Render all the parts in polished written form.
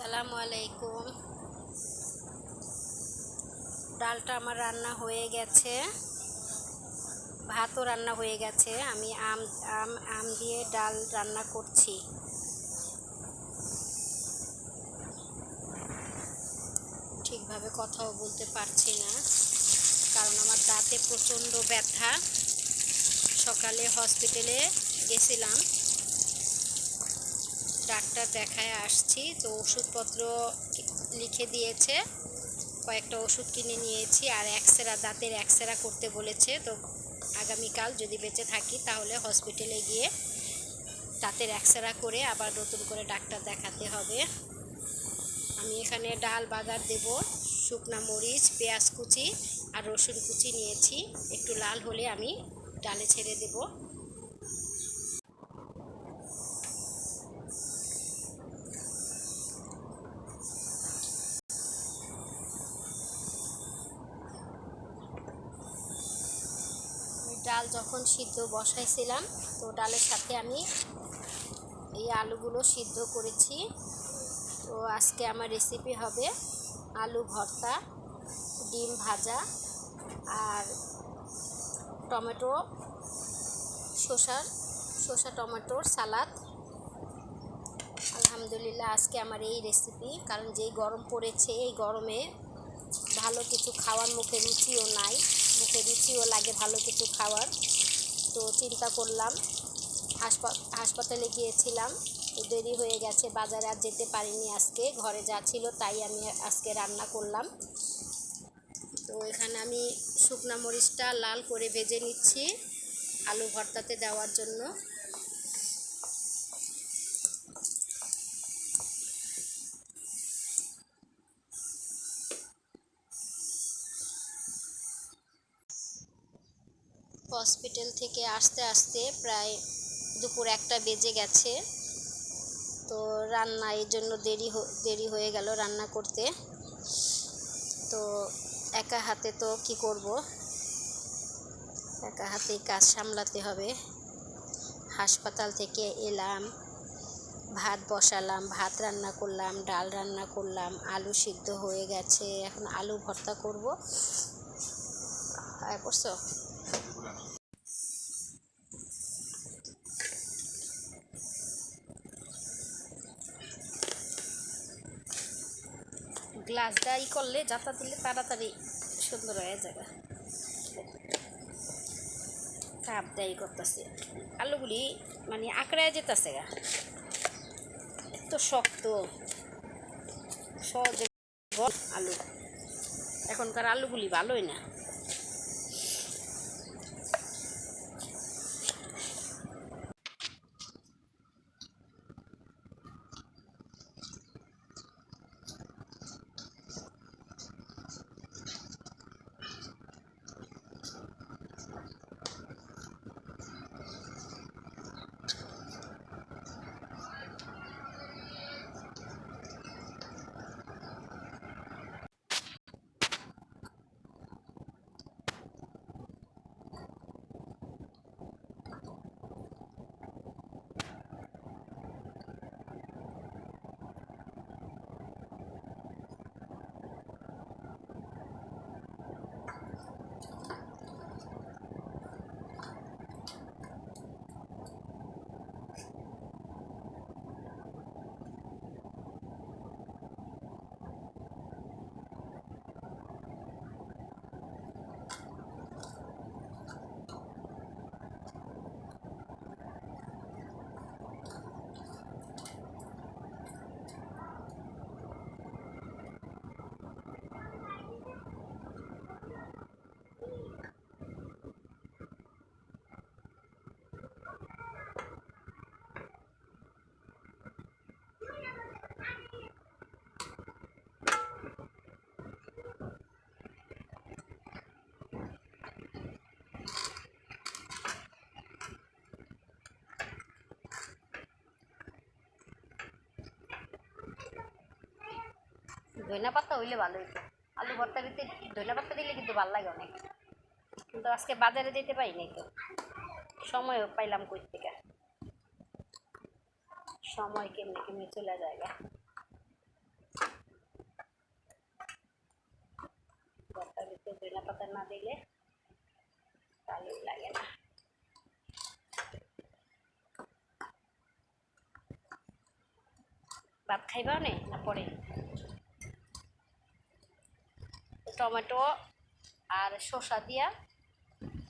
আসসালামু আলাইকুম। ডালটা আমার রান্না হয়ে গেছে, ভাতও রান্না হয়ে গেছে। আমি আম আম আম দিয়ে ডাল রান্না করছি। ঠিকভাবে কথাও বলতে পারছি না, কারণ আমার দাঁতে প্রচণ্ড ব্যথা। সকালে হসপিটালে গেছিলাম, ডাক্তার দেখায় আসছি, তো ওষুধপত্র লিখে দিয়েছে, কয়েকটা ওষুধ কিনে নিয়েছি। আর দাঁতের এক্সরা করতে বলেছে। তো আগামীকাল যদি বেঁচে থাকি তাহলে হসপিটালে গিয়ে দাঁতের এক্সরা করে আবার নতুন করে ডাক্তার দেখাতে হবে। আমি এখানে ডাল বাগার দেব, শুকনা মরিচ, পেঁয়াজ কুচি আর রসুন কুচি নিয়েছি। একটু লাল হলে আমি ডালে ছেড়ে দেব। ডাল যখন সিদ্ধ বসাইছিলাম, তো ডালের সাথে আমি এই আলুগুলো সিদ্ধ করেছি। তো আজকে আমার রেসিপি হবে আলু ভর্তা, ডিম ভাজা আর টমেটো, শসা টমেটোর সালাদ। আলহামদুলিল্লাহ, আজকে আমার এই রেসিপি, কারণ যেই গরম পড়েছে, এই গরমে ভালো কিছু খাওয়ার মুখে রুচিও নাই, মুখে রুচিও লাগে ভালো কিছু খাওয়ার। তো চিন্তা করলাম, হাসপাতালে গিয়েছিলাম, তো দেরি হয়ে গেছে, বাজারে আর যেতে পারিনি। আজকে ঘরে যা ছিল তাই আমি আজকে রান্না করলাম। তো এখানে আমি শুকনা মরিচটা লাল করে ভেজে নিচ্ছি আলু ভর্তাতে দেওয়ার জন্য। হসপিটাল থেকে আসতে আসতে প্রায় দুপুর 1টা বেজে গেছে। তো রান্না এই জন্য দেরি হয়ে গেল রান্না করতে। তো একা হাতে তো কি করব, একা হাতেই কাজ সামলাতে হবে। হাসপাতাল থেকে এলাম, ভাত বসালাম, ভাত রান্না করলাম, ডাল রান্না করলাম, আলু সিদ্ধ হয়ে গেছে, এখন আলু ভর্তা করব। করছো? গ্লাসটা করলে, যাতা দিলে তাড়াতাড়ি সুন্দর হয়ে যাবে। কাপ দেয় করতেছে, আলুগুলি মানে আঁকড়ায় যেতেছে গা, এত শক্ত, সহজে আলু। এখনকার আলুগুলি ভালোই না। ধনিয়া পাতা হইলে ভালো হইতো। আলু ভর্তা দিতে ধনিয়া পাতা দিলে কিন্তু ভালো লাগে অনেক, কিন্তু আজকে বাজারে যেতে পারি নাই, তো সময়ও পাইলাম কই থেকে, সময় কেমনে কেমনে চলে যায়। ধনিয়া পাতা না দিলে ভালোই লাগে না। ভাত খাইবা না পরে? টমেটো আর শসা দিয়া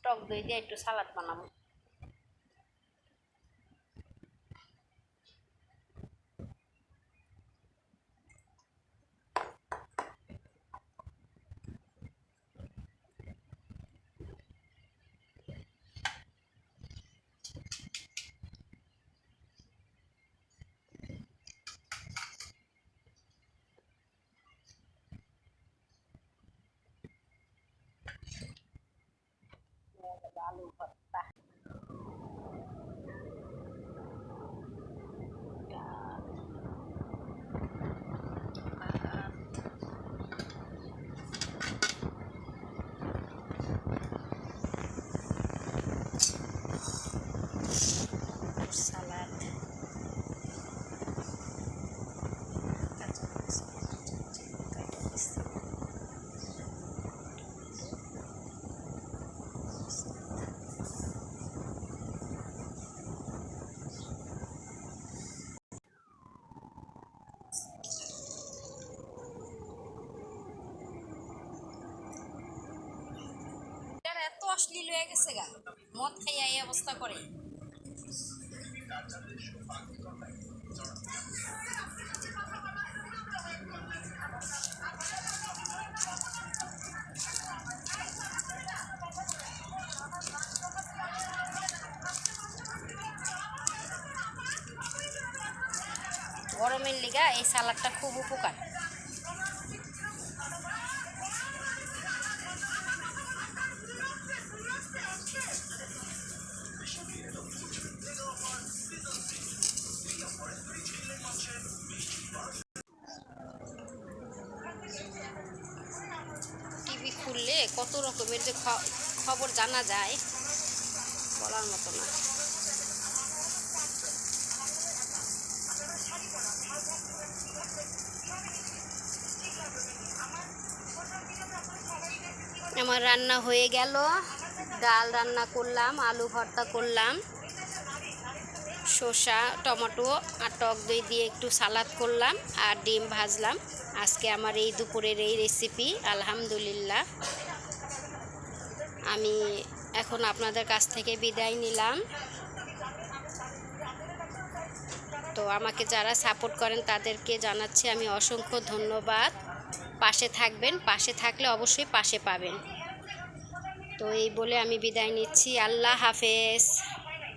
টক দই দিয়ে একটু সালাদ বানাবো। আলু ভর্তা, সালাদ, এত অশ্লীল হয়ে গেছে গা, মদ খাইয়া এই অবস্থা করে। গরমের লিগা এই সালাদটা খুব উপকার। টিভি খুললে কত রকমের যে খবর জানা যায় বলার মতো না। আমার রান্না হয়ে গেল, ডাল রান্না করলাম, আলু ভর্তা করলাম, শসা টমেটো আর টক দই দিয়ে একটু সালাদ করলাম আর ডিম ভাজলাম। আজকে আমার এই দুপুরের এই রেসিপি। আলহামদুলিল্লাহ, আমি এখন আপনাদের কাছ থেকে বিদায় নিলাম। তো আমাকে যারা সাপোর্ট করেন তাদেরকে জানাচ্ছি আমি অসংখ্য ধন্যবাদ। পাশে থাকবেন, পাশে থাকলে অবশ্যই পাশে পাবেন। তো এই বলে আমি বিদায় নিচ্ছি। আল্লাহ হাফেজ।